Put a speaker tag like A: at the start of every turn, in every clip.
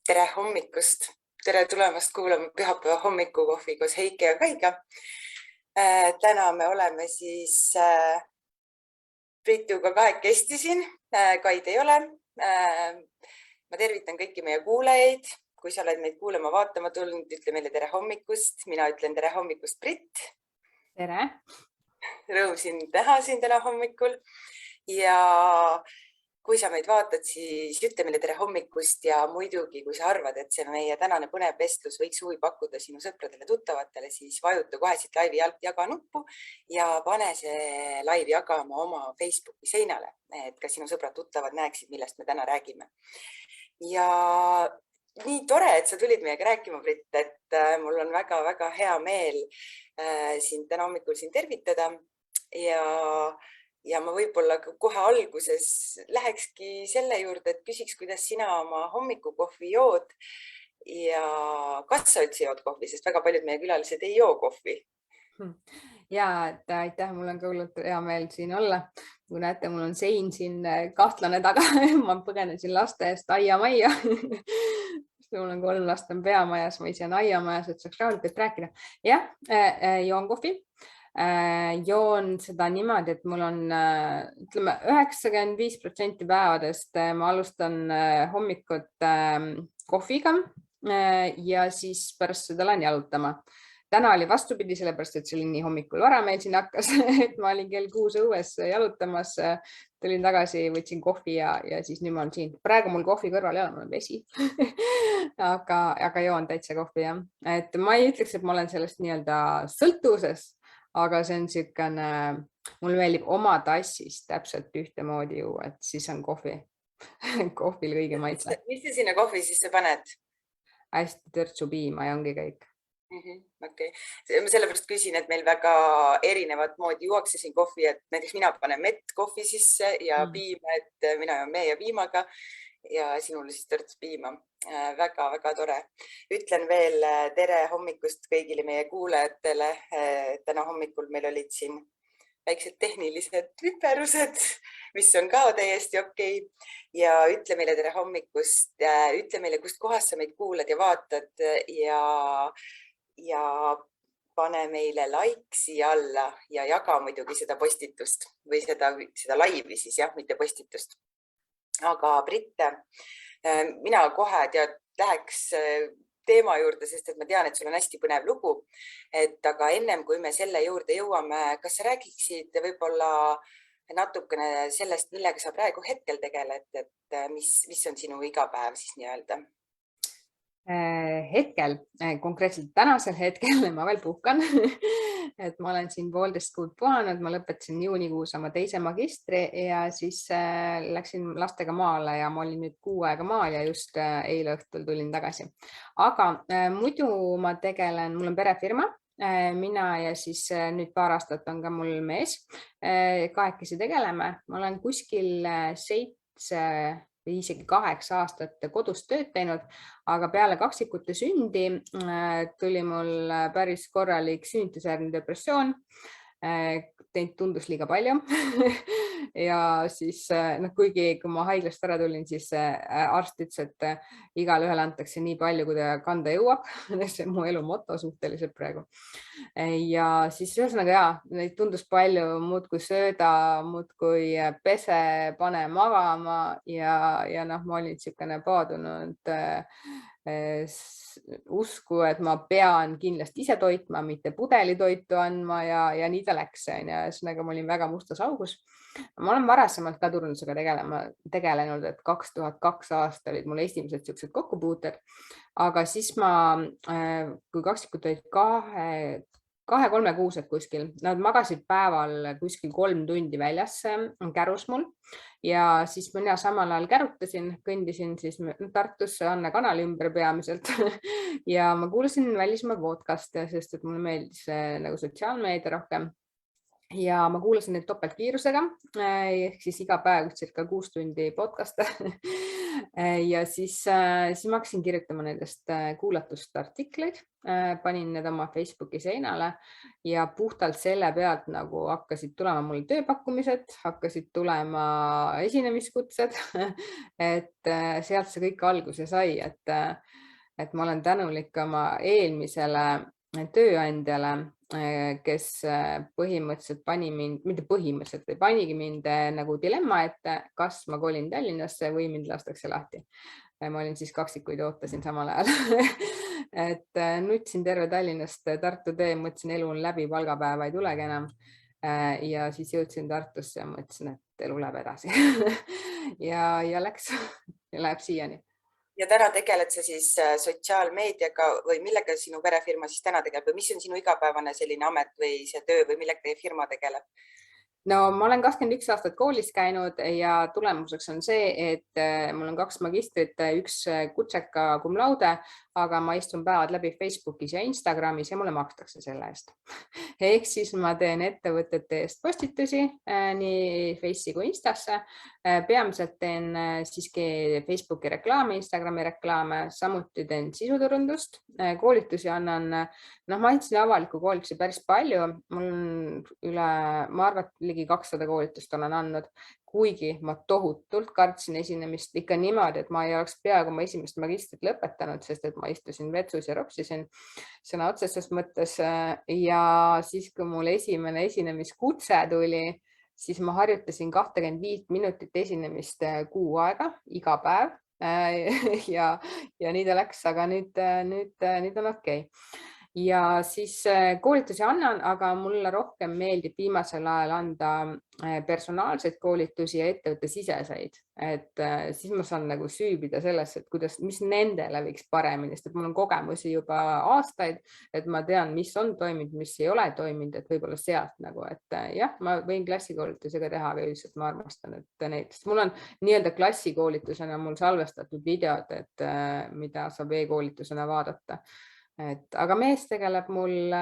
A: Tere hommikust! Tere tulemast kuulama pühapäeva hommikukohvi koos Heike ja Kaiga. Täna me oleme siis Brituga kahekesti siin. Kaid ei ole. Ma tervitan kõiki meie kuulajaid. Kui sa oled meid kuulama vaatama tulnud, ütle meile tere hommikust. Mina ütlen tere hommikust, Brit.
B: Tere!
A: Rõõm sind näha siin täna hommikul. Ja kui sa meid vaatad, siis ütle meile tere hommikust ja muidugi, kui sa arvad, et see meie tänane põnev vestlus võiks huvi pakkuda sinu sõpradele, tuttavatele, siis vajuta kohe siit laivi alt jaga nuppu ja pane see laiv jagama oma Facebooki seinale, et ka sinu sõbrad tuttavad näeksid, millest me täna räägime. Ja nii tore, et sa tulid meiega rääkima, Brit, et mul on väga-väga hea meel sind täna hommikul siin tervitada ja ma võib-olla kohe alguses lähekski selle juurde, et küsiks, kuidas sina oma hommikukohvi jood ja kas sa üldse jood kohvi, sest väga paljud meie külalised ei joo kohvi.
B: Ja, aitäh, mul on ka hullult hea meel siin olla. Kui näete, mul on sein siin kahtlane taga. Ma põgenesin laste eest aiamajja. Mul on 3 last on peamajas, ma ise on aiamajas, et saaks rahulikult rääkida. Jah, joon kohvi. Joon seda niimoodi, et mul on, ütleme, 95% päevadest ma alustan hommikut kohviga ja siis pärast seda lähen jalutama. Täna oli vastupidi, sellepärast, et see oli nii hommikul vara meil siin hakkas, et ma olin kell 6 õues jalutamas, tulin tagasi, võtsin kohvi ja siis nüüd ma olen siin. Praegu mul kohvi kõrval ei ole, mul on vesi, aga joon täitsa kohvi. Ja. Et ma ei ütleks, et ma olen sellest nii-öelda sõltuvuses, aga see on sükene, mul meeldib oma tassis täpselt ühtemoodi ju, et siis on kohvi. Kohvil kõige maitse.
A: Mis sa sinna kohvi sisse paned?
B: Hästi törtsu piima ja ongi kõik.
A: Okay. Sellepärast küsin, et meil väga erinevat moodi juuakse siin kohvi, et näiteks mina panen mett kohvi sisse ja piima, et mina joon mee ja piimaga ja sinule siis törts piima. Väga-väga tore. Ütlen veel tere hommikust kõigile meie kuulajatele. Täna hommikul meil olid siin väiksed tehnilised viperused, mis on ka täiesti okei. Ja ütle meile tere hommikust, ütle meile, kust kohast sa meid kuulad ja vaatad ja pane meile like siia alla ja jaga muidugi seda postitust või seda laivi siis, jah, mitte postitust. Aga Brit, mina kohe läheks teema juurde, sest et ma tean, et sul on hästi põnev lugu. Aga ennem kui me selle juurde jõuame, kas sa räägiksid võib-olla natukene sellest, millega sa praegu hetkel tegeled, et mis on sinu igapäev siis nii-öelda?
B: Hetkel, konkreetselt tänasel hetkel ma veel puhkan, et ma olen siin 1,5 kuud puhanud, ma lõpetasin juunikuus oma 2. magistri ja siis läksin lastega maale ja ma olin nüüd 6 aega maal ja just eile õhtul tulin tagasi. Aga muidu ma tegelen, mul on perefirma, mina ja siis nüüd 2 aastat on ka mul mees, kahekesi tegeleme, ma olen kuskil 7 või isegi 8 aastat kodus tööd teinud, aga peale kaksikute sündi tuli mul päris korralik sünnitusjärgne depressioon. Teid tundus liiga palju ja siis, kuigi kui ma haiglast ära tulin, siis arst ütles, et igale ühele antakse nii palju, kui ta kanda jõuab. See on mu elu moto suhteliselt praegu. Ja siis ühesõnaga neid tundus palju, muudkui sööda, muudkui pese, pane magama ja ma olin niisugune paadunud usku, et ma pean kindlasti ise toitma, mitte pudelitoitu andma ja nii ta läks. Ühesõnaga ma olin väga mustas augus. Ma olen varasemalt ka turundusega tegelenud, et 2002 aasta olid mul esimesed sellised kokkupuuted, aga siis kui kaksikud olid 2-3 kuused kuskil, nad magasid päeval kuskil 3 tundi väljas kärus mul ja siis mina samal ajal kärutasin, kõndisin siis Tartusse Anne kanali ümber peamiselt ja ma kuulasin välismaa podcast'e, sest et mulle meeldis nagu sotsiaalmeedia rohkem ja ma kuulasin neid topeltkiirusega, ehk siis iga päev circa 6 tundi podcast'e ja siis ma hakkasin kirjutama nendest kuulatust artikleid, panin need oma Facebooki seinale ja puhtalt selle pealt nagu hakkasid tulema mulle tööpakkumised, hakkasid tulema esinemiskutsed, et sealt see kõik alguse sai, et ma olen tänulik oma eelmisele tööandjale, kes põhimõtteliselt panigi mind nagu dilemma ette, kas ma kolin Tallinnasse või mind lastakse lahti. Ma olin siis kaksikuid, ootasin samal ajal. Et nutsin terve Tallinnast Tartu tee, mõtlesin, elu on läbi, palgapäeva ei tulegi enam. Ja siis jõudsin Tartusse ja mõtlesin, et elu läheb edasi. ja läks ja läheb siiani.
A: Ja täna tegeled sa siis sotsiaalmeediaga või millega sinu perefirma siis täna tegeleb või mis on sinu igapäevane selline amet või see töö või millega teie firma tegeleb?
B: No ma olen 21 aastat koolis käinud ja tulemuseks on see, et mul on 2 magistrit, 1 kutseka cum laude, aga ma istun päevad läbi Facebookis ja Instagramis ja mulle makstakse selle eest. Ehk siis ma teen ettevõtete eest postitusi nii Face'i kui Instasse. Peamiselt teen siiski Facebooki reklaame, Instagrami reklaame, samuti teen sisuturundust, koolitusi annan. Ma andsin avaliku koolitusi päris palju, mul on ma arvan, et ligi 200 koolitust olen andnud, kuigi ma tohutult kartsin esinemist ikka niimoodi, et ma ei oleks peaaegu oma esimest magistrit lõpetanud, sest et ma istusin vetsus ja ropsisin sõna otseses mõttes. Ja siis, kui mul esimene esinemiskutse tuli, siis ma harjutasin 25 minutit esinemist kuu aega, iga päev. Ja nii ta läks, aga nüüd on okei. Ja siis koolitusi annan, aga mulle rohkem meeldib viimasel ajal anda personaalseid koolitusi ja ettevõtte siseseid, et siis ma saan nagu süübida sellesse, et mis nendele võiks paremini, sest et mul on kogemusi juba aastaid, et ma tean, mis on toiminud, mis ei ole toiminud, et võib-olla sealt nagu, et jah, ma võin klassikoolitusega teha, aga üldiselt ma armastan, et neid, sest mul on nii-öelda klassikoolitusena mul salvestatud videod, et mida saab e-koolitusena vaadata. Aga mees tegeleb mul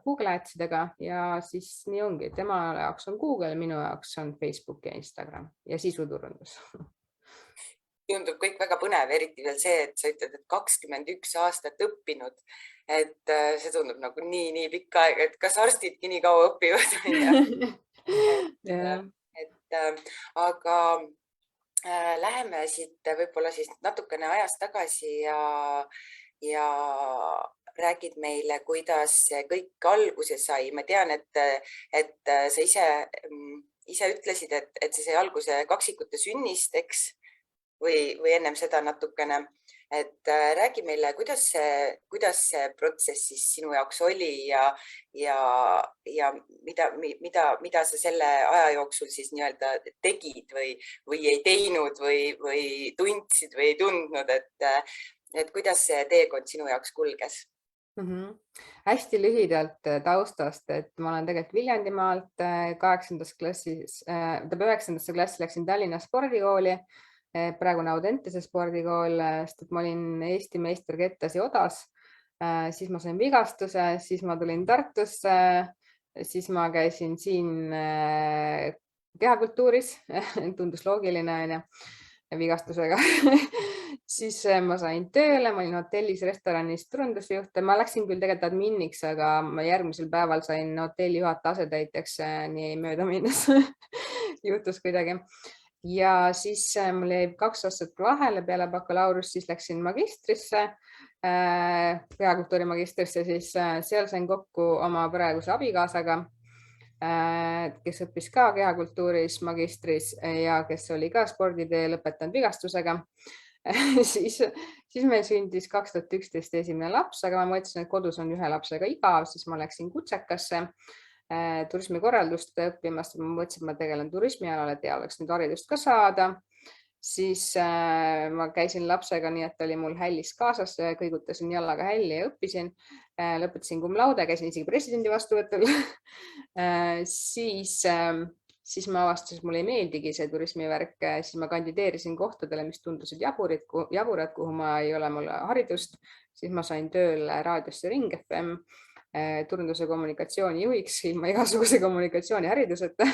B: Google Adsidega ja siis nii ongi, tema jaoks on Google, minu jaoks on Facebook ja Instagram ja sisuturundus.
A: Tundub kõik väga põnev, eriti veel see, et sa ütled, et 21 aastat õppinud, et see tundub nagu nii pikk aeg, et kas arstidki nii kaua õpivad? Aga läheme siit võib-olla siis natukene ajas tagasi ja räägid meile, kuidas see kõik alguse sai. Ma tean, et sa ise ütlesid, et see sai alguse kaksikute sünnist, eks? Või ennem seda natukene. Et räägi meile, kuidas see protsess siis sinu jaoks oli ja mida sa selle aja jooksul siis nii-öelda tegid või ei teinud või tundsid või ei tundnud, et kuidas see teekond sinu jaoks kulges?
B: Hästi lühidalt taustast, et ma olen tegelikult Viljandimaalt 8. klassis, 9. klassi läksin Tallinna spordikooli, praegune Audentese spordikool, sest et ma olin Eesti meister kettas ja odas, siis ma sain vigastuse, siis ma tulin Tartusse, siis ma käisin siin kehakultuuris, tundus loogiline vigastusega. Siis ma sain tööle, ma olin hotellis, restoranis turundusjuht. Ma läksin küll tegelikult adminiks, aga ma järgmisel päeval sain hotelli juhataja asetäitjaks nii mööda minnes. Juhtus kuidagi. Ja siis mul jäi 2 aastat vahele peale bakalaureust, siis läksin magistrisse, kehakultuuri magistrisse, siis seal sain kokku oma praeguse abikaasaga, kes õppis ka kehakultuuris magistris ja kes oli ka sporditee lõpetanud vigastusega. Siis meil sündis 2011 esimene laps, aga ma mõtlesin, et kodus on 1 lapsega igav, siis ma läksin kutsekasse turismikorraldust õppimast. Ma mõtlesin, et ma tegelen turismialal, et oleks nüüd haridust ka saada. Siis ma käisin lapsega nii, et oli mul hällis kaasas, kõigutasin jalaga hälli ja õppisin. Lõpetasin cum laude, käisin isegi presidendi vastuvõtul. Siis ma avastasin, et mulle ei meeldigi see turismivärk, siis ma kandideerisin kohtadele, mis tundusid jaburad, kuhu ma ei ole mul haridust. Siis ma sain tööle raadiosse Ring FM, turunduse kommunikatsiooni juhiks ilma igasuguse kommunikatsioonihariduseta.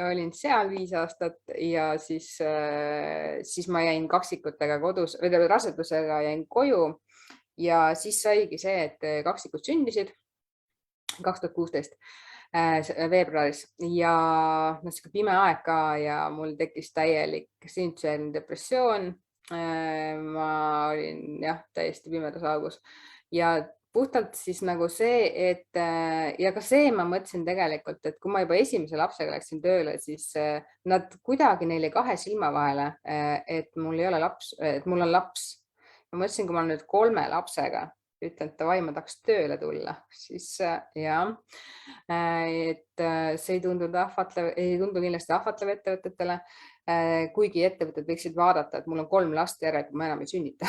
B: Olin seal 5 aastat ja siis ma jäin kaksikutega kodus, või rasedusega jäin koju ja siis saigi see, et kaksikud sündisid 2016 veebruaris ja siuke pime aeg ka ja mul tekkis täielik sünnituseelne depressioon. Ma olin täiesti pimedas augus ja puhtalt siis nagu see, et ja ka see ma mõtlesin tegelikult, et kui ma juba esimese lapsega läksin tööle, siis nad kuidagi neile 2 silma vahele, et mul ei ole laps, et mul on laps. Ma mõtlesin, kui ma nüüd 3 lapsega ütlen, et davai, ma tahaks tööle tulla, siis et see ei tundu kindlasti ahvatlev ettevõtetele, kuigi ettevõtted võiksid vaadata, et mul on 3 last järelikult ma enam ei sünnita.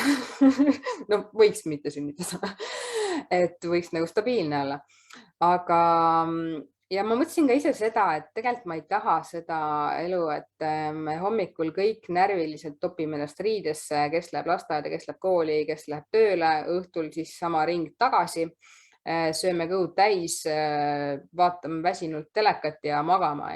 B: No võiks mitte sünnitada, et võiks nagu stabiilne olla. Aga ja ma mõtlesin ka ise seda, et tegelikult ma ei taha seda elu, et me hommikul kõik närviliselt topime ennast riidesse, kes läheb lasteaeda, kes läheb kooli, kes läheb tööle, õhtul siis sama ring tagasi, sööme kõhud täis, vaatame väsinult telekat ja magama,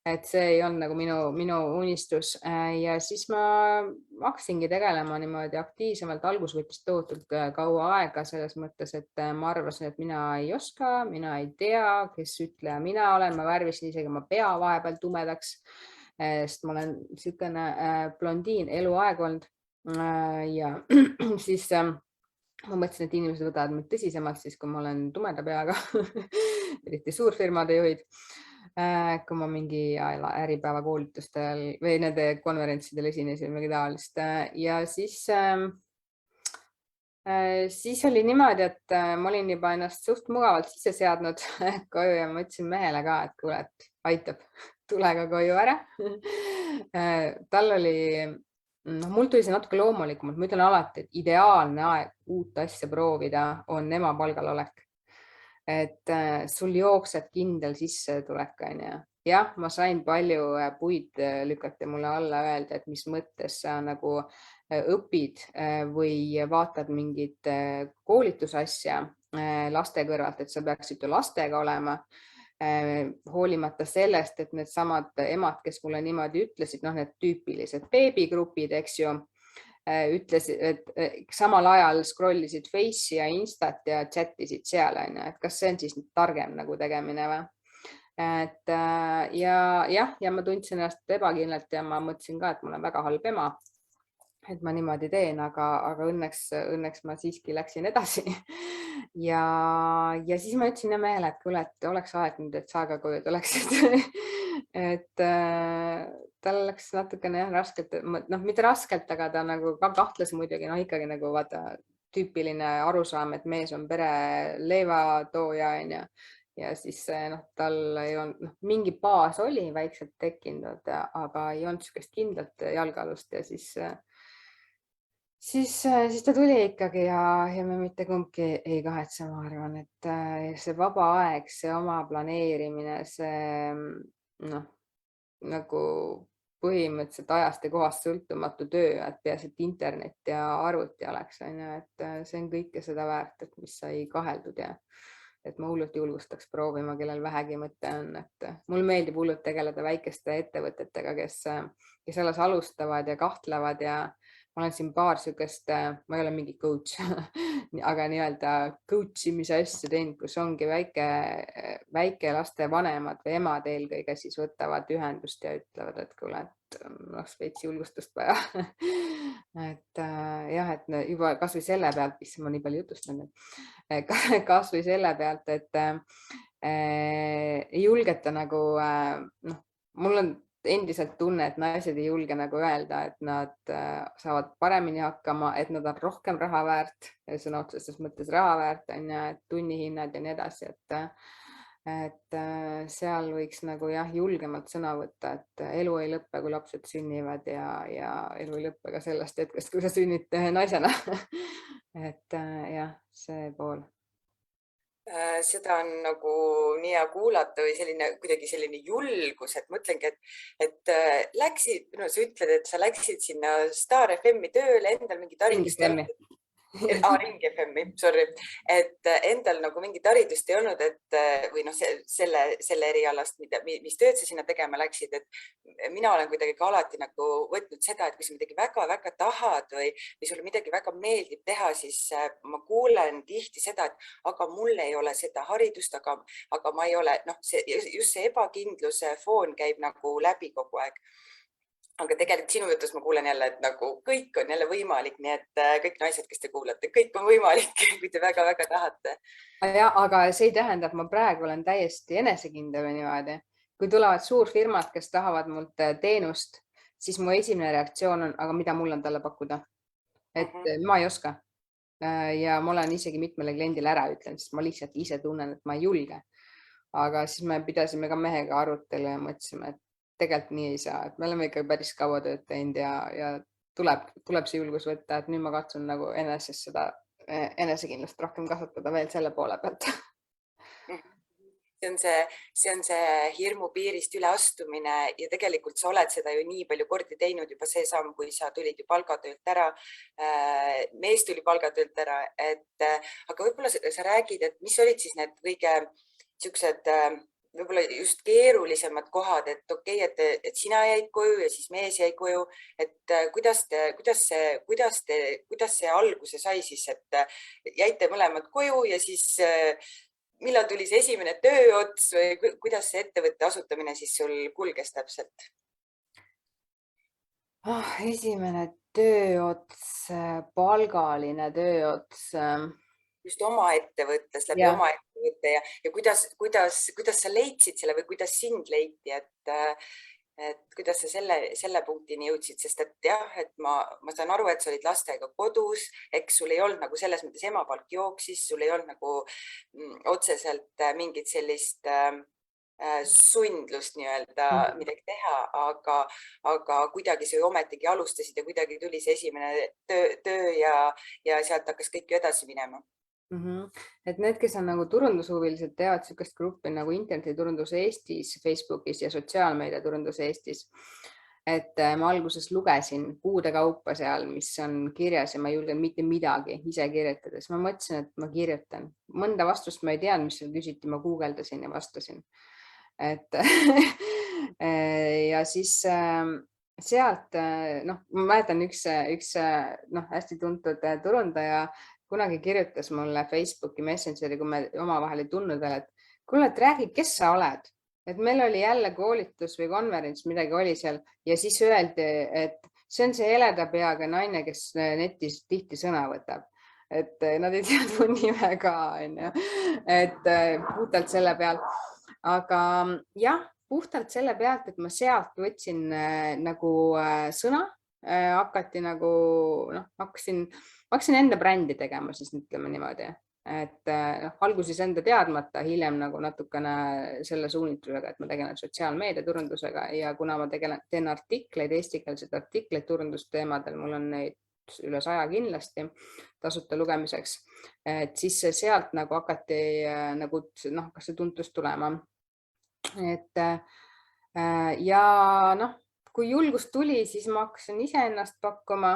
B: et see ei olnud nagu minu unistus ja siis ma hakkasingi tegelema niimoodi aktiivsemalt. Algus võttis tohutult kaua aega selles mõttes, et ma arvasin, et mina ei oska, mina ei tea, kes ütleja mina olen. Ma värvisin isegi oma pea vahepeal tumedaks, sest ma olen niisugune blondiin eluaeg olnud ja siis ma mõtlesin, et inimesed võtavad mind tõsisemalt siis, kui ma olen tumeda peaga, eriti suurfirmade juhid. Kui ma mingi äripäeva koolitustel või nende konverentsidel esinesin või midagi taolist ja siis oli niimoodi, et ma olin juba ennast suht mugavalt sisse seadnud koju ja ma ütlesin mehele ka, et kuule, et aitab, tule ka koju ära. Tal oli, mul tuli see natuke loomulikumalt, ma ütlen alati, et ideaalne aeg uut asja proovida on ema palgal olek. Et sul jookseb kindel sissetulek, jah, ma sain palju puid lükata mulle alla öelda, et mis mõttes sa nagu õpid või vaatad mingit koolitusasja laste kõrvalt, et sa peaksid ju lastega olema. Hoolimata sellest, et need samad emad, kes mulle niimoodi ütlesid, need tüüpilised beebigrupid, eks ju, ütlesid, et samal ajal scrollisid Face'i ja Instat ja chatisid seal, et kas see on siis targem nagu tegemine või? Et ja ma tundsin ennast ebakindlalt ja ma mõtlesin ka, et mul on väga halb ema, et ma niimoodi teen, aga õnneks ma siiski läksin edasi. Ja siis ma ütlesin mehele, et kuule, et oleks aeg nüüd, et sa ka koju tuleksid. Et tal läks natukene raskelt, mitte raskelt, aga ta nagu ka kahtles muidugi, ikkagi nagu vaata tüüpiline arusaam, et mees on pere leivatooja ja siis tal ei olnud, mingi baas oli väikselt tekkinud, aga ei olnud niisugust kindlat jalgealust ja siis ta tuli ikkagi ja me mitte kumbki ei kahetse, ma arvan, et see vaba aeg, see oma planeerimine, see nagu põhimõtteliselt ajast ja kohast sõltumatu töö, et peaasi, et internet ja arvuti oleks, et see on kõike seda väärt, et mis sai kaheldud ja et ma hullult julgustaks proovima, kellel vähegi mõte on, et mul meeldib hullult tegeleda väikeste ettevõtetega, kes alles alustavad ja kahtlevad ja ma olen siin paar niisugust, ma ei ole mingi coach, aga nii-öelda coach imise asja teinud, kus ongi väike laste vanemad või emad eelkõige siis võtavad ühendust ja ütlevad, et kuule, et oleks veits julgustust vaja. Et jah, et juba kas või selle pealt, mis ma nii palju jutustan, kas või selle pealt, et ei julgeta nagu, mul on endiselt tunne, et naised ei julge nagu öelda, et nad saavad paremini hakkama, et nad on rohkem raha väärt, sõna otseses mõttes raha väärt, et tunnihinnad ja nii edasi, et seal võiks nagu jah, julgemalt sõna võtta, et elu ei lõppe, kui lapsed sünnivad ja elu ei lõppe ka sellest hetkest, kui sa sünnid naisena. Et jah, see pool.
A: Seda on nagu nii hea kuulata või kuidagi selline julgus, et mõtlengi, et läksid, sa ütled, et sa läksid sinna Star FM-i tööle, endal mingi taristu. Ring FM-i, sorry, et endal nagu mingit haridust ei olnud, et või noh, selle erialast, mis tööd sa sinna tegema läksid, et mina olen kuidagi ka alati nagu võtnud seda, et kui sa midagi väga-väga tahad või sulle midagi väga meeldib teha, siis ma kuulen tihti seda, et aga mul ei ole seda haridust, aga ma ei ole, noh, just see ebakindluse foon käib nagu läbi kogu aeg. Aga tegelikult sinu jutus ma kuulen jälle, et nagu kõik on jälle võimalik, nii et kõik naised, kes te kuulate, kõik on võimalik, kui te väga-väga tahate.
B: Ja, aga see ei tähenda, et ma praegu olen täiesti enesekindel või niimoodi. Kui tulevad suurfirmad, kes tahavad mult teenust, siis mu esimene reaktsioon on, aga mida mul on talle pakkuda? Et ma ei oska. Ja ma olen isegi mitmele kliendile ära ütlen, sest ma lihtsalt ise tunnen, et ma ei julge. Aga siis me pidasime ka mehega arutelu ja mõtlesime, et tegelikult nii ei saa, et me oleme ikka päris kaua tööd teinud ja tuleb see julgus võtta, et nüüd ma katsun nagu enesest seda enesekindlust rohkem kasvatada veel selle poole pealt.
A: See on see hirmu piirist üle astumine ja tegelikult sa oled seda ju nii palju kordi teinud juba see samm, kui sa tulid ju palgatöölt ära, mees tuli palgatöölt ära, aga võib-olla sa räägid, et mis olid siis need kõige siuksed võib-olla just keerulisemad kohad, et okei, et sina jäid koju ja siis mees jäi koju, et kuidas see alguse sai siis, et jäite mõlemad koju ja siis millal tuli see esimene tööots või kuidas see ettevõtte asutamine siis sul kulges täpselt?
B: Esimene tööots, palgaline tööots.
A: Just oma ettevõttes, läbi oma ettevõtte ja kuidas sa leidsid selle või kuidas sind leiti, et kuidas sa selle punktini jõudsid, sest et jah, et ma saan aru, et sa olid lastega kodus, eks sul ei olnud nagu selles mõttes emapalk jooksis, sul ei olnud nagu otseselt mingit sellist sundlust nii-öelda midagi teha, aga kuidagi sa ju ometigi alustasid ja kuidagi tuli see esimene töö ja sealt hakkas kõik ju edasi minema.
B: Et need, kes on nagu turundushuvilised, teavad sellist gruppi nagu internetiturundus Eestis, Facebookis ja sotsiaalmeediaturundus Eestis. Et ma alguses lugesin kuude kaupa seal, mis on kirjas ja ma ei julgenud mitte midagi ise kirjutada. Siis ma mõtlesin, et ma kirjutan. Mõnda vastust ma ei teadnud, mis seal küsiti, ma guugeldasin ja vastasin. Ja siis sealt, ma mäletan üks hästi tuntud turundaja kunagi kirjutas mulle Facebooki Messengeri, kui me omavahel ei tundnud veel, et kuule, et räägi, kes sa oled. Et meil oli jälle koolitus või konverents, midagi oli seal ja siis öeldi, et see on see heleda peaga naine, kes netis tihti sõna võtab. Et nad ei teadnud mu nime ka, et puhtalt selle pealt. Aga jah, puhtalt selle pealt, et ma sealt võtsin nagu sõna, hakati nagu, hakkasin enda brändi tegema, siis ütleme niimoodi, et alguses enda teadmata, hiljem nagu natukene selle suunitlusega, et ma tegelen sotsiaalmeediaturundusega ja kuna ma teen artikleid, eestikeelseid artikleid turundusteemadel, mul on neid üle 100 kindlasti tasuta lugemiseks, et siis sealt nagu hakati nagu, kas see tuntus tulema. Ja kui julgus tuli, siis ma hakkasin iseennast pakkuma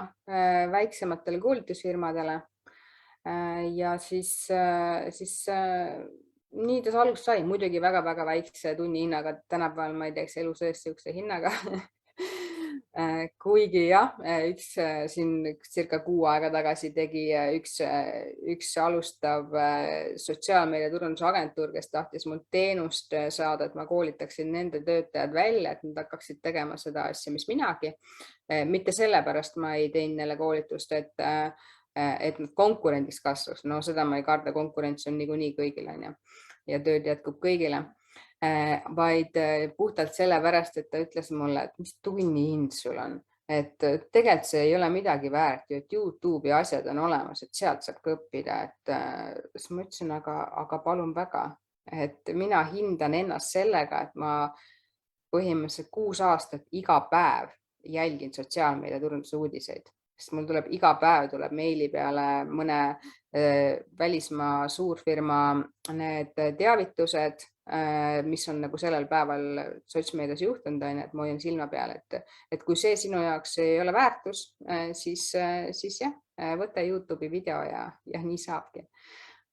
B: väiksematele koolitusfirmadele ja siis nii ta algust sai, muidugi väga-väga väikse tunnihinnaga, tänapäeval ma ei teeks elu sees siukse hinnaga. Kuigi jah, siin circa 6 aega tagasi tegi üks alustav sotsiaalmeediaturundusagentuur, kes tahtis mul teenust saada, et ma koolitaksin nende töötajad välja, et nad hakkaksid tegema seda asja, mis minagi. Mitte sellepärast ma ei teinud neile koolitust, et nad konkurendiks kasvaks. No seda ma ei karda, konkurents on niikuinii kõigil ja tööd jätkub kõigile. Vaid puhtalt sellepärast, et ta ütles mulle, et mis tunnihind sul on, et tegelikult see ei ole midagi väärt, et YouTube'i asjad on olemas, et sealt saab ka õppida, et siis ma ütlesin, aga palun väga, et mina hindan ennast sellega, et ma põhimõtteliselt 6 aastat iga päev jälgin sotsiaalmeediaturunduse uudiseid, sest mul tuleb iga päev meili peale mõne välismaa suurfirma need teavitused, mis on nagu sellel päeval sotsmeedias juhtunud, et ma hoian silma peal, et kui see sinu jaoks ei ole väärtus, siis jah, võta YouTube'i video ja nii saabki.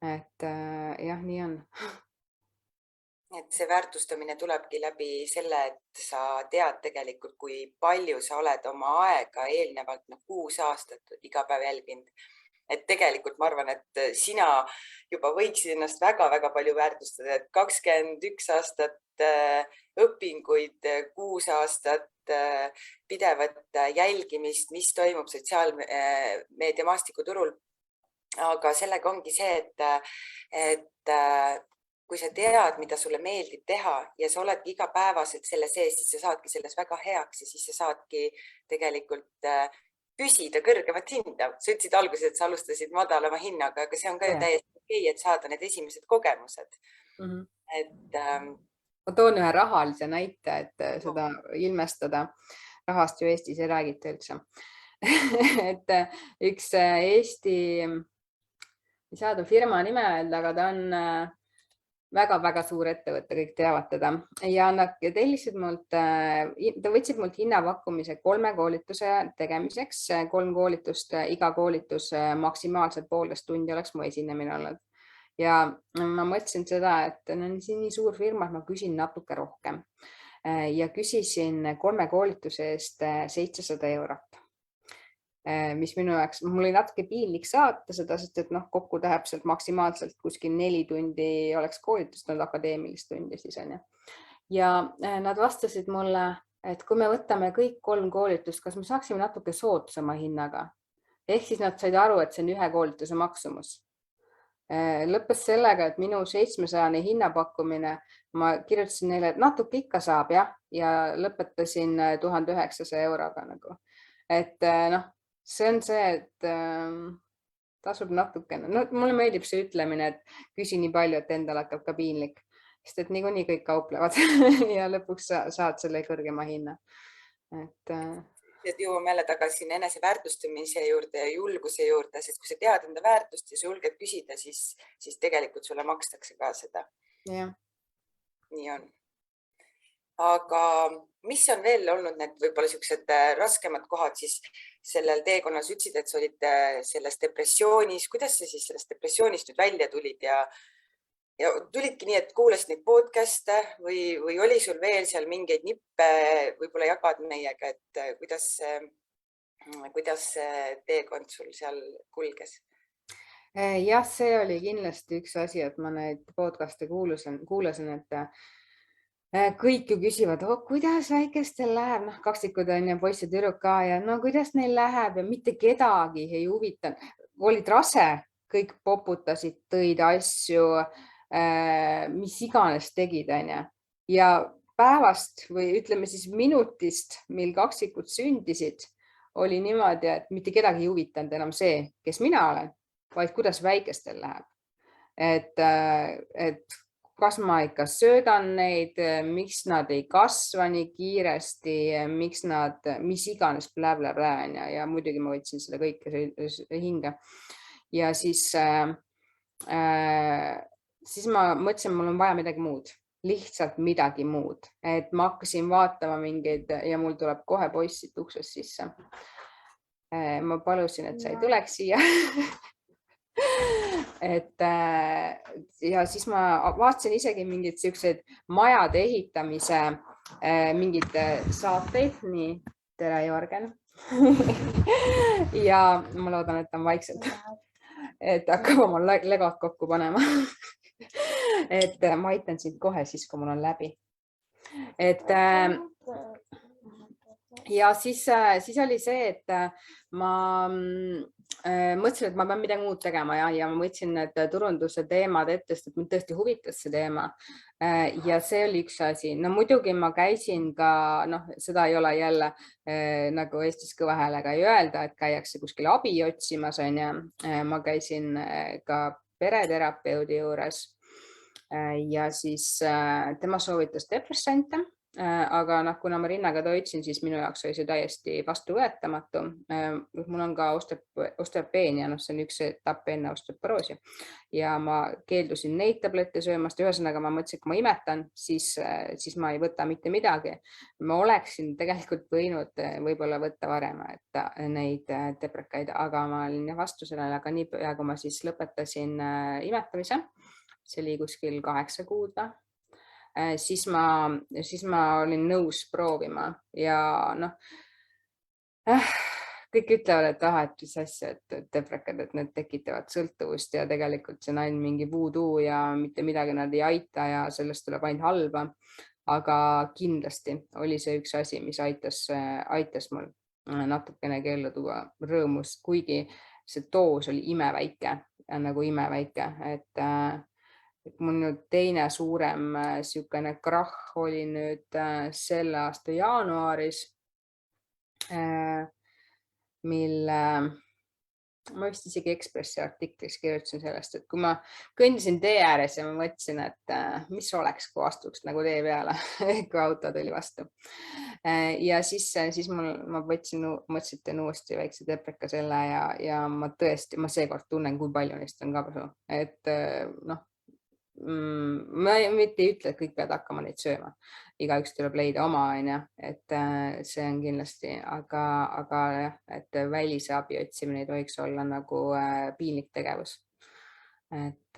B: Et jah, nii on.
A: Et see väärtustamine tulebki läbi selle, et sa tead tegelikult, kui palju sa oled oma aega eelnevalt 6 aastat iga päev jälginud. Et tegelikult ma arvan, et sina juba võiksid ennast väga-väga palju väärtustada, et 21 aastat õpinguid, 6 aastat pidevat jälgimist, mis toimub sotsiaalmeedia maastikuturul. Aga sellega ongi see, et kui sa tead, mida sulle meeldib teha ja sa oledki igapäevaselt selle sees, siis sa saadki selles väga heaks ja siis sa saadki tegelikult püsida kõrgemat hinda. Sa ütlesid alguses, et sa alustasid madalama hinnaga, aga see on ka ju täiesti okei, et saada need esimesed kogemused.
B: Ma toon ühe rahalise näite, et seda ilmestada. Rahast ju Eestis ei räägita üldse. Et üks Eesti, ei saa ta firma nime öelda, aga ta on väga-väga suur ettevõte, kõik teavad teda. Ja nad tellisid mult, ta võtsid mult hinnapakkumise 3 koolituse tegemiseks, 3 koolitust, iga koolitus maksimaalselt 1,5 tundi oleks mu esinemine olnud. Ja ma mõtlesin seda, et on nii suur firma, et ma küsin natuke rohkem. Ja küsisin 3 koolituse eest 700 eurot. Mis minu jaoks, mul oli natuke piinlik saata seda, sest et kokku täpselt maksimaalselt kuskil 4 tundi oleks koolitust, akadeemilist tundi siis on. Ja nad vastasid mulle, et kui me võtame kõik 3 koolitust, kas me saaksime natuke soodsama hinnaga? Ehk siis nad said aru, et see on ühe koolituse maksumus. Lõppes sellega, et minu 700 hinnapakkumine, ma kirjutasin neile, et natuke ikka saab ja lõpetasin 1900 euroga nagu. Et see on see, et tasub natukene. Mulle meeldib see ütlemine, et küsi nii palju, et endal hakkab ka piinlik, sest et niikuinii kõik kauplevad ja lõpuks saad selle kõrgema hinna.
A: Et jõuame jälle tagasi enese väärtustamise juurde ja julguse juurde, sest kui sa tead enda väärtust ja sa julged küsida, siis tegelikult sulle makstakse ka seda.
B: Ja.
A: Nii on. Aga mis on veel olnud need võib-olla sellised raskemad kohad siis sellel teekonnas? Ütlesid, et sa olid selles depressioonis. Kuidas sa siis sellest depressioonist nüüd välja tulid ja tulidki nii, et kuulasid neid podcast'e või oli sul veel seal mingeid nippe, võib-olla jagad meiega, et kuidas teekond sul seal kulges?
B: Jah, see oli kindlasti üks asi, et ma neid podcast'e kuulasin, et kõik ju küsivad, kuidas väikestel läheb, kaksikud on ja poiss ja tüdruk ka ja kuidas neil läheb ja mitte kedagi ei huvitanud. Olid rase, kõik poputasid, tõid asju, mis iganes tegid, ja päevast või ütleme siis minutist, mil kaksikud sündisid, oli niimoodi, et mitte kedagi ei huvitanud enam see, kes mina olen, vaid kuidas väikestel läheb. Et kas ma ikka söödan neid, miks nad ei kasva nii kiiresti, mis iganes blä-blä-blä ja muidugi ma võtsin seda kõike hinge. Ja siis ma mõtlesin, mul on vaja midagi muud, lihtsalt midagi muud, et ma hakkasin vaatama mingeid ja mul tuleb kohe poiss siit uksest sisse. Ma palusin, et sa ei tuleks siia. Ja siis ma vaatasin isegi mingid sellised majade ehitamise mingid saateid. Nii, tere Jörgen. Ja ma loodan, et on vaikselt, et hakkab oma legod kokku panema. Et ma aitan sind kohe siis, kui mul on läbi. Ja siis oli see, et ma mõtlesin, et ma pean midagi muud tegema ja ma võtsin need turunduse teemad ette, sest mind tõesti huvitas see teema. Ja see oli üks asi. No muidugi ma käisin ka, seda ei ole jälle nagu Eestis kõva häälega ei öelda, et käiakse kuskil abi otsimas. Ma käisin ka pereterapeudi juures ja siis tema soovitas depressante aga kuna ma rinnaga toitsin, siis minu jaoks oli see täiesti vastuvõetamatu. Mul on ka osteopeenia, see on üks etapp enne osteoporoosi ja ma keeldusin neid tablette söömast. Ühesõnaga ma mõtlesin, et kui ma imetan, siis ma ei võta mitte midagi. Ma oleksin tegelikult võinud võib-olla võtta varem neid deprekaid, aga ma olin vastu sellele, aga niipea kui ma siis lõpetasin imetamise, see oli kuskil 8 kuud, siis ma olin nõus proovima ja kõik ütlevad, et mis asja, et deprekad, et need tekitavad sõltuvust ja tegelikult see on ainult mingi voodoo ja mitte midagi nad ei aita ja sellest tuleb ainult halba. Aga kindlasti oli see üks asi, mis aitas mul natukene keellu tuua rõõmust, kuigi see doos oli imeväike, et mul nüüd teine suurem sihukene krahh oli nüüd selle aasta jaanuaris, mille ma vist isegi Ekspressi artiklis kirjutasin sellest, et kui ma kõndisin tee ääres ja ma mõtlesin, et mis oleks, kui astuks nagu tee peale, kui auto tuli vastu. Ja siis ma mõtlesin, et teen uuesti väikse depreka selle ja ma seekord tunnen, kui palju neist on kasu. Et ma mitte ei ütle, et kõik peavad hakkama neid sööma. Igaüks tuleb leida oma, et see on kindlasti, aga jah, et välise abi otsimine ei tohiks olla nagu piinlik tegevus. Et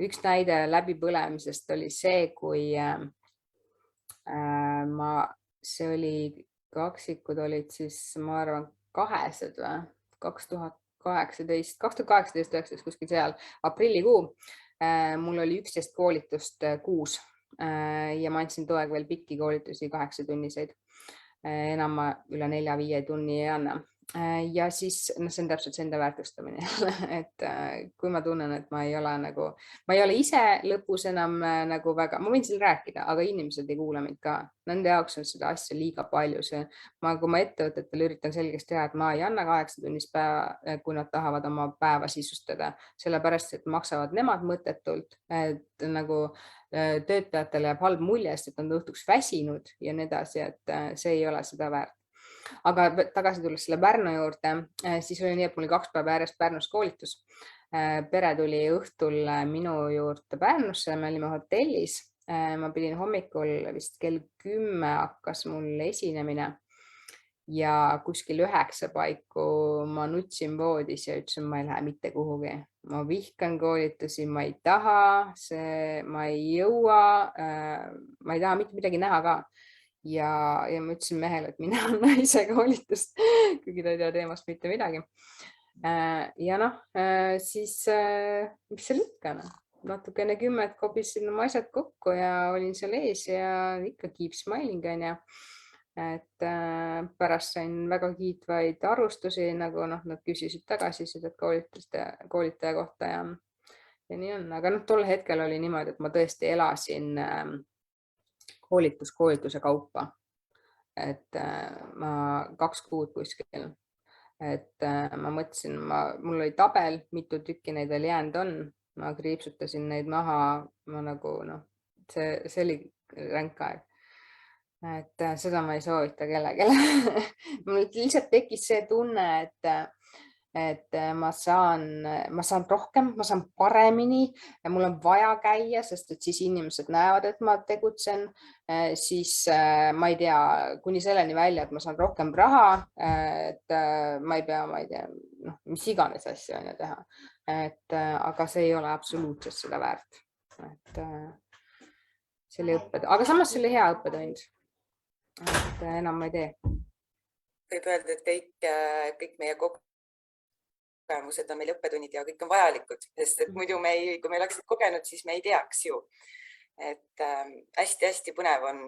B: üks näide läbipõlemisest oli see, kui see oli kaksikud olid siis, ma arvan, 200 või 2018-19 kuskil seal aprillikuu. Mul oli 11 koolitust kuus ja ma andsin toega veel pikki koolitusi 8-tunniseid. Enam ma üle 4-5 tunni ei anna. Ja siis see on täpselt see enda väärtustamine, et kui ma tunnen, et ma ei ole ise lõpus enam nagu väga, ma võin siin rääkida, aga inimesed ei kuula mind ka. Nende jaoks on seda asja liiga palju. Kui ma ettevõtetele üritan selgeks teha, et ma ei anna 8-tunnist päeva, kui nad tahavad oma päeva sisustada, sellepärast, et maksavad nemad mõttetult, et nagu töötajatele jääb halb mulje, sest et on õhtuks väsinud ja nii edasi, et see ei ole seda väärt. Aga tagasi tulles selle Pärnu juurde, siis oli nii, et mul oli 2 päeva järjest Pärnus koolitus. Pere tuli õhtul minu juurde Pärnusse, me olime hotellis. Ma pidin hommikul vist kell 10 hakkas mul esinemine ja kuskil 9 paiku ma nutsin voodis ja ütlesin, ma ei lähe mitte kuhugi. Ma vihkan koolitusi, ma ei taha, ma ei jõua, ma ei taha mitte midagi näha ka. Ja ma ütlesin mehele, et mina on naise koolitust, kuigi ta ei tea teemast mitte midagi. Ja siis mis seal ikka, natukene 10 kobisin oma asjad kokku ja olin seal ees ja ikka keep smiling, et pärast sain väga kiitvaid arvustusi, nagu nad küsisid tagasisidet koolitaja kohta ja nii on. Aga tol hetkel oli niimoodi, et ma tõesti elasin koolituse kaupa, et ma 2 kuud kuskil, et ma mõtlesin, mul oli tabel, mitu tükki neid veel jäänud on, ma kriipsutasin neid maha, see oli ränk aeg, et seda ma ei soovita kellelegi. Mul lihtsalt tekkis see tunne, et ma saan rohkem, ma saan paremini ja mul on vaja käia, sest et siis inimesed näevad, et ma tegutsen, siis ma ei tea, kuni selleni välja, et ma saan rohkem raha, et ma ei tea, mis iganes asja on teha, aga see ei ole absoluutselt seda väärt, et see oli aga samas see oli hea õppetund, et enam ma ei tee.
A: Võib öelda, et kõik meie kogemused on meil õppetunnid ja kõik on vajalikud, sest et muidu kui me oleksid kogenud, siis me ei teaks ju. Et hästi-hästi põnev on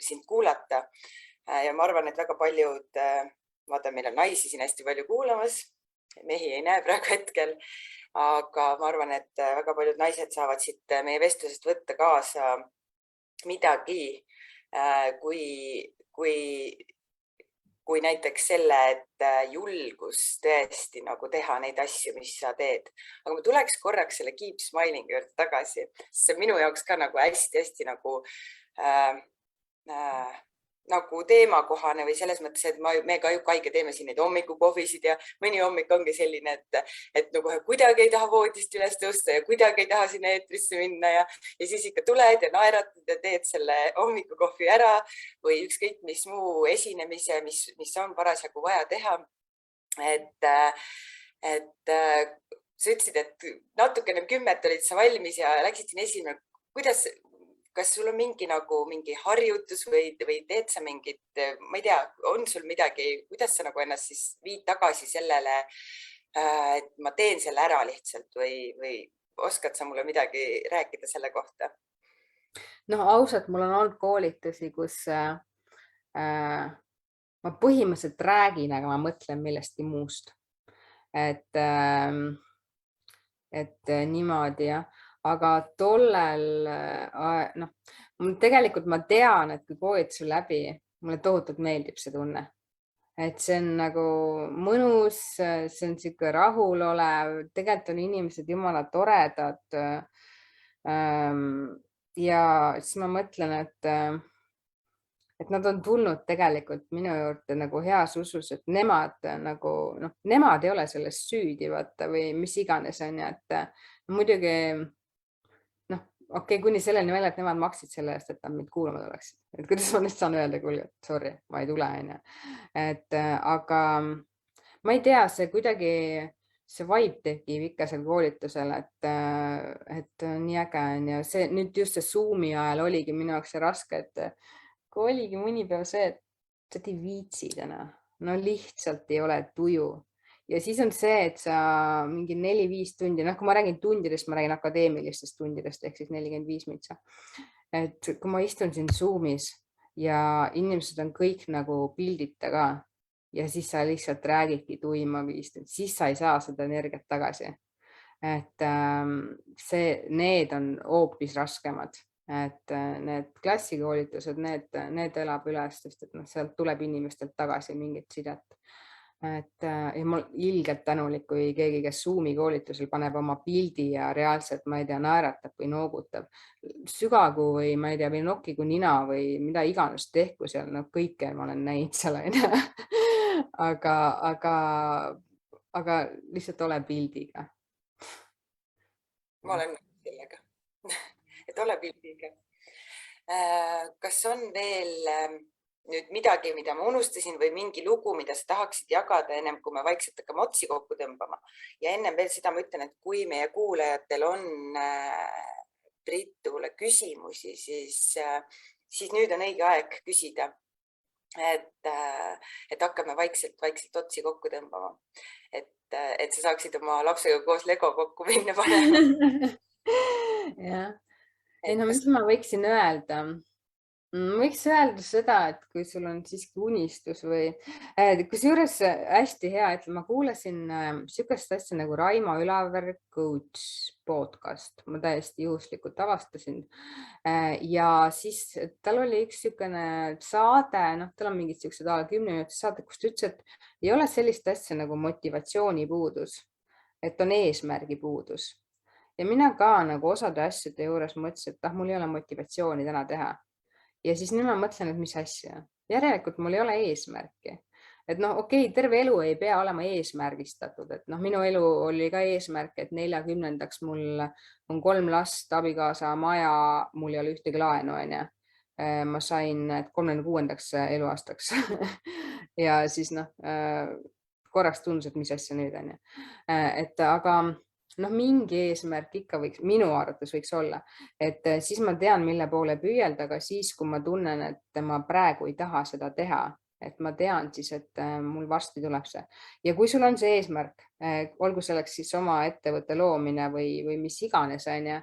A: sind kuulata ja ma arvan, et väga paljud, vaata, meil on naisi siin hästi palju kuulamas, mehi ei näe praegu hetkel, aga ma arvan, et väga paljud naised saavad siit meie vestlusest võtta kaasa midagi, kui näiteks selle, et julgus tõesti nagu teha neid asju, mis sa teed. Aga ma tuleks korraks selle keep smiling juurde tagasi. See on minu jaoks ka nagu hästi-hästi nagu nagu teemakohane või selles mõttes, et me ka ju Kaiga teeme siin neid hommikukohvisid ja mõni hommik ongi selline, et no kohe kuidagi ei taha voodist üles tõusta ja kuidagi ei taha sinna eetrisse minna ja siis ikka tuled ja naeratad ja teed selle hommikukohvi ära või ükskõik mis muu esinemise, mis on parasjagu vaja teha. Et sa ütlesid, et natukene 10 olid sa valmis ja läksid siin esimene. Kas sul on mingi harjutus või teed sa mingit, ma ei tea, on sul midagi, kuidas sa nagu ennast siis viid tagasi sellele, et ma teen selle ära lihtsalt või oskad sa mulle midagi rääkida selle kohta?
B: No ausalt, mul on olnud koolitusi, kus ma põhimõtteliselt räägin, aga ma mõtlen millestki muust. Et niimoodi jah, aga tollel, tegelikult ma tean, et kui koolitus on läbi, mulle tohutult meeldib see tunne. Et see on nagu mõnus, see on siuke rahulolev, tegelikult on inimesed jumala toredad. Ja siis ma mõtlen, et nad on tulnud tegelikult minu juurde nagu heas usus, et nemad nagu, nemad ei ole sellest süüdi vaata või mis iganes on ja et muidugi okei, kuni selleni välja, et nemad maksid selle eest, et nad mind kuulama tuleksid. Et kuidas ma nüüd saan öelda, kuulge, sorry, ma ei tule, on ju. Aga ma ei tea, see kuidagi, see vibe tekib ikka seal koolitusel, et nii äge on ja see nüüd just see Zoomi ajal oligi minu jaoks see raske, et kui oligi mõni päev see, et sa ei viitsi täna, no lihtsalt ei ole tuju. Ja siis on see, et sa mingi 4-5 tundi, kui ma räägin tundidest, ma räägin akadeemilistest tundidest, ehk siis 45 mitsa. Et kui ma istun siin Zoomis ja inimesed on kõik nagu pildita ka ja siis sa lihtsalt räägidki tuima 5 tundi, siis sa ei saa seda energiat tagasi. Et need on hoopis raskemad. Et need klassikoolitused, need elab üles, sest et sealt tuleb inimestelt tagasi mingit sidet. Ja ma ilgelt tänulik, kui keegi, kes Zoomi koolitusel paneb oma pildi ja reaalselt, ma ei tea, naeratab või noogutab, sügagu või ma ei tea, või nokkigu nina või mida iganes tehku seal, kõike ma olen näinud seal. Aga lihtsalt ole pildiga.
A: Ma olen sellega, et ole pildiga. Kas on veel nüüd midagi, mida ma unustasin või mingi lugu, mida sa tahaksid jagada ennem, kui me vaikselt hakkame otsi kokku tõmbama? Ja ennem veel seda ma ütlen, et kui meie kuulajatel on Britule küsimusi, siis nüüd on õige aeg küsida, et hakkame vaikselt otsi kokku tõmbama. Et sa saaksid oma lapsega koos Lego kokku minna panema.
B: Jah. Mis ma võiksin öelda? Võiks öelda seda, et kui sul on siiski unistus või kusjuures hästi hea, et ma kuulasin sükest asja nagu Raimo Ülaver Coach podcast, ma täiesti juhuslikult avastasin ja siis tal oli üks sükene saade, tal on mingid siuksed 10 minutit saade, kus ta ütles, et ei ole sellist asja nagu motivatsiooni puudus, et on eesmärgi puudus ja mina ka nagu osade asjade juures mõtlesin, et mul ei ole motivatsiooni täna teha. Ja siis nüüd ma mõtlen, et mis asja. Järelikult mul ei ole eesmärki. Et okei, terve elu ei pea olema eesmärgistatud. Et minu elu oli ka eesmärk, et 40-ndaks mul on 3 last, abikaasa, maja, mul ei ole ühtegi laenu, on ju. Ma sain 36-ndaks eluaastaks. Ja siis korraks tundus, et mis asja nüüd on ju. Aga mingi eesmärk ikka võiks, minu arvates võiks olla, et siis ma tean, mille poole püüelda, aga siis, kui ma tunnen, et ma praegu ei taha seda teha, et ma tean siis, et mul varsti tuleb see. Ja kui sul on see eesmärk, olgu selleks siis oma ettevõtte loomine või mis iganes, on ju,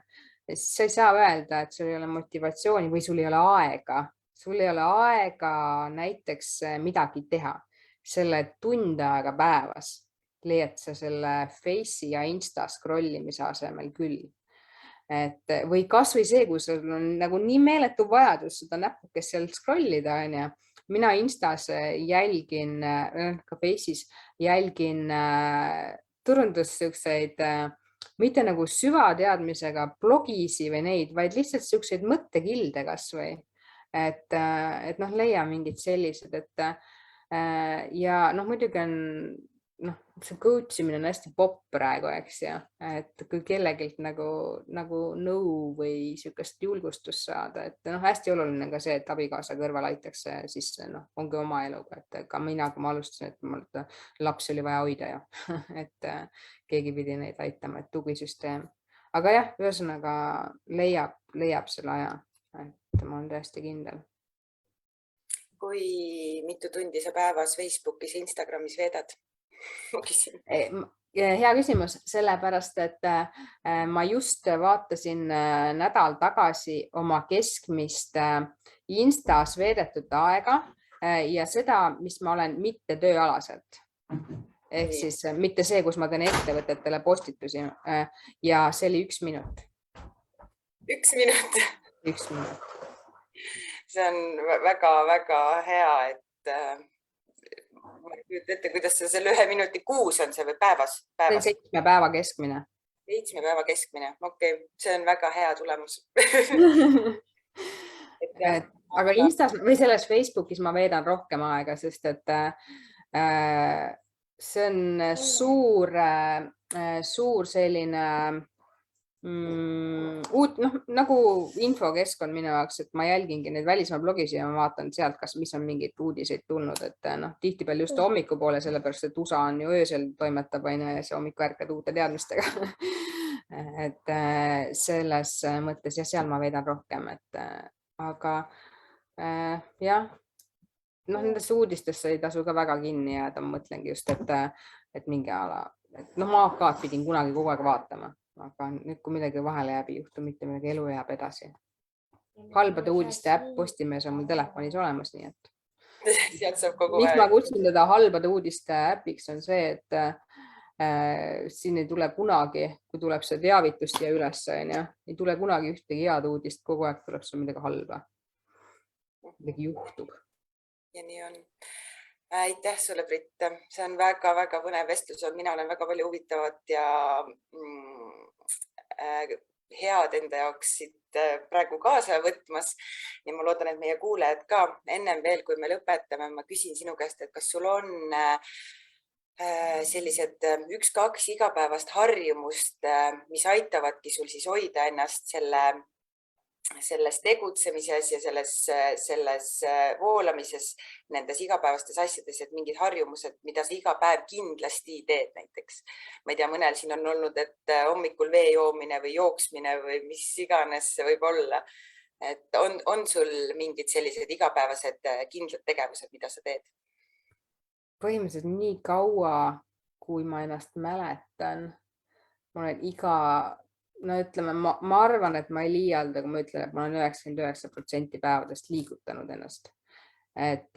B: siis sa ei saa öelda, et sul ei ole motivatsiooni või sul ei ole aega. Sul ei ole aega näiteks midagi teha, selle tund aega päevas. Leiad sa selle Face'i ja Insta scrollimise asemel küll. Või kas või see, kui sul on nagu nii meeletu vajadus seda näppukest seal scrollida, on ju. Mina Instas jälgin, ka Face'is jälgin turundussuikseid, mitte nagu süvateadmisega blogisi või neid, vaid lihtsalt siukseid mõttekilde kas või. et noh, leia mingid sellised, ja noh, muidugi on noh, see coach imine on hästi popp praegu, eks ju, et kui kellegilt nagu nõu või sihukest julgustust saada, et noh, hästi oluline ka see, et abikaasa kõrval aitaks, siis noh, ongi oma eluga, et ka mina, kui ma alustasin, et mul lapsi oli vaja hoida ja et keegi pidi neid aitama, et tugisüsteem, aga jah, ühesõnaga leiab selle aja, et ma olen täiesti kindel.
A: Kui mitu tundi sa päevas Facebookis ja Instagramis veedad?
B: Hea küsimus, sellepärast, et ma just vaatasin nädal tagasi oma keskmist Instas veedetud aega ja seda, mis ma olen mitte tööalaselt. Ehk siis mitte see, kus ma teen ettevõtetele postitusi ja see oli 1 minut.
A: 1 minut?
B: 1 minut.
A: See on väga-väga hea, et ma ei kujuta ette, kuidas see selle 1 minuti kuus on see või päevas?
B: See on 7 päeva keskmine.
A: 7 päeva keskmine, okei. See on väga hea tulemus.
B: Aga Instas või selles Facebookis ma veedan rohkem aega, sest et see on suur selline uut, noh, nagu infokeskkond minu jaoks, et ma jälgingi neid välismaa blogisid ja ma vaatan sealt, mis on mingid uudiseid tulnud, et noh, tihtipeale just hommikupoole, sellepärast, et USA on ju öösel toimetab ja see hommiku ärkad uute teadmistega. Et selles mõttes ja seal ma veedan rohkem, et aga jah, noh, nendesse uudistesse ei tasu ka väga kinni jääda, ma mõtlengi just, et mingi ala, et noh, ma AK-d pidin kunagi kogu aeg vaatama. Aga nüüd, kui midagi vahele jääb, ei juhtu mitte midagi, elu jääb edasi. Halbade uudiste äpp Postimees on mul telefonis olemas, nii et. Miks ma kutsun teda halbade uudiste äpiks on see, et siin ei tule kunagi, kui tuleb see teavitus siia üles, ei tule kunagi ühtegi head uudist, kogu aeg tuleb sul midagi halba. Midagi juhtub.
A: Ja nii on. Aitäh sulle, Britt. See on väga-väga põnev vestlus. Mina olen väga palju huvitavat ja head enda jaoks siit praegu kaasa võtmas. Ja ma loodan, et meie kuulajad ka. Ennem veel, kui me lõpetame, ma küsin sinu käest, et kas sul on sellised 1-2 igapäevast harjumust, mis aitavadki sul siis hoida ennast selles tegutsemises ja selles voolamises, nendes igapäevastes asjades, et mingid harjumused, mida sa iga päev kindlasti teed näiteks. Ma ei tea, mõnel siin on olnud, et hommikul vee joomine või jooksmine või mis iganes see võib olla. Et on sul mingid sellised igapäevased kindlad tegevused, mida sa teed?
B: Põhimõtteliselt nii kaua, kui ma ennast mäletan, ma olen no ütleme, ma arvan, et ma ei liialda, kui ma ütlen, et ma olen 99% päevadest liigutanud ennast. Et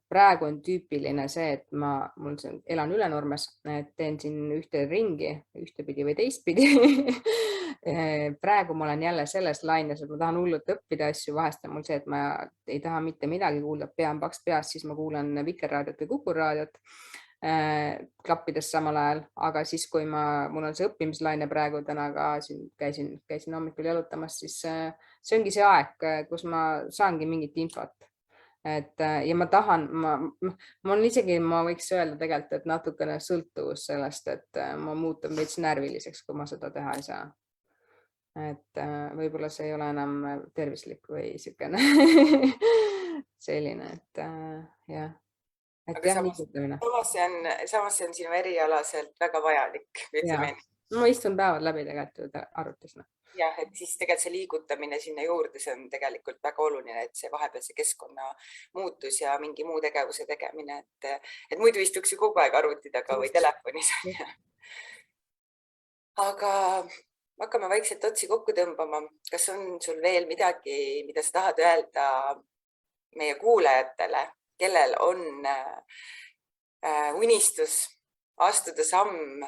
B: praegu on tüüpiline see, et mul elan Ülenurmes, et teen siin ühte ringi, ühtepidi või teistpidi. Praegu ma olen jälle selles laines, et ma tahan hullult õppida asju, vahest on mul see, et ma ei taha mitte midagi kuulda, pea on paks peas, siis ma kuulan Vikerraadiot või Kuku raadiot. Klappides samal ajal, aga siis, kui mul on see õppimislaine praegu täna ka käisin hommikul jalutamas, siis see ongi see aeg, kus ma saangi mingit infot. Ja ma tahan, ma võiks öelda tegelikult, et natukene sõltuvus sellest, et ma muutun veits närviliseks, kui ma seda teha ei saa. Et võib-olla see ei ole enam tervislik või sükene selline, et jah.
A: Aga samas see on sinu erialaselt väga vajalik.
B: Ma istun päevad läbi tegelikult arvutis.
A: Jah, et siis tegelikult see liigutamine sinna juurde, see on tegelikult väga oluline, et see vahepealse keskkonna muutus ja mingi muu tegevuse tegemine, et muidu istuks ju kogu aeg arvuti taga või telefonis. Aga hakkame vaikselt otsi kokku tõmbama. Kas on sul veel midagi, mida sa tahad öelda meie kuulajatele, kellel on unistus astuda samm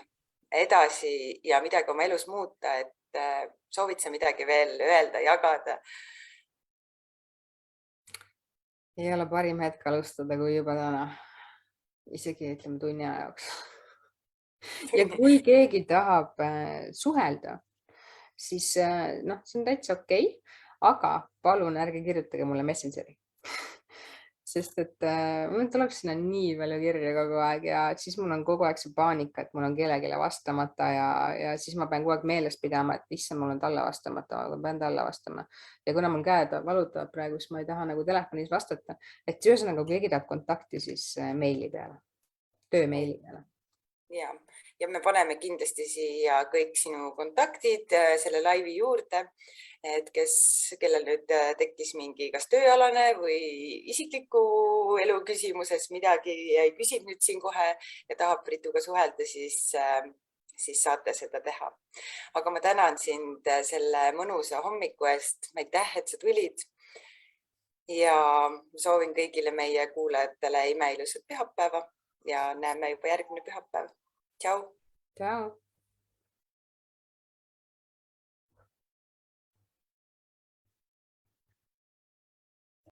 A: edasi ja midagi oma elus muuta, et soovid sa midagi veel öelda, jagada?
B: Ei ole parim hetk alustada, kui juba täna, isegi ütleme tunni aja jaoks. Ja kui keegi tahab suhelda, siis noh, see on täitsa okei. aga palun ärge kirjutage mulle Messengeri. Sest et mul tuleb sinna nii palju kirju kogu aeg ja siis mul on kogu aeg see paanika, et mul on kellelegi vastamata ja siis ma pean kogu aeg meeles pidama, et issand, mul on talle vastamata, ma pean talle vastama. Ja kuna mul käed valutavad praegu, siis ma ei taha nagu telefonis vastata, et ühesõnaga, kui keegi tahab kontakti, siis meili peale, töömeili peale.
A: Ja me paneme kindlasti siia kõik sinu kontaktid selle laivi juurde, et kellel nüüd tekkis mingi kas tööalane või isikliku elu küsimuses midagi ja ei küsinud nüüd siin kohe ja tahab Prituga suhelda, siis saate seda teha. Aga ma tänan sind selle mõnusa hommiku eest. Aitäh, et sa tulid. Ja soovin kõigile meie kuulajatele imeilusat pühapäeva ja näeme juba järgmine pühapäev. Tšau!
B: Tšau!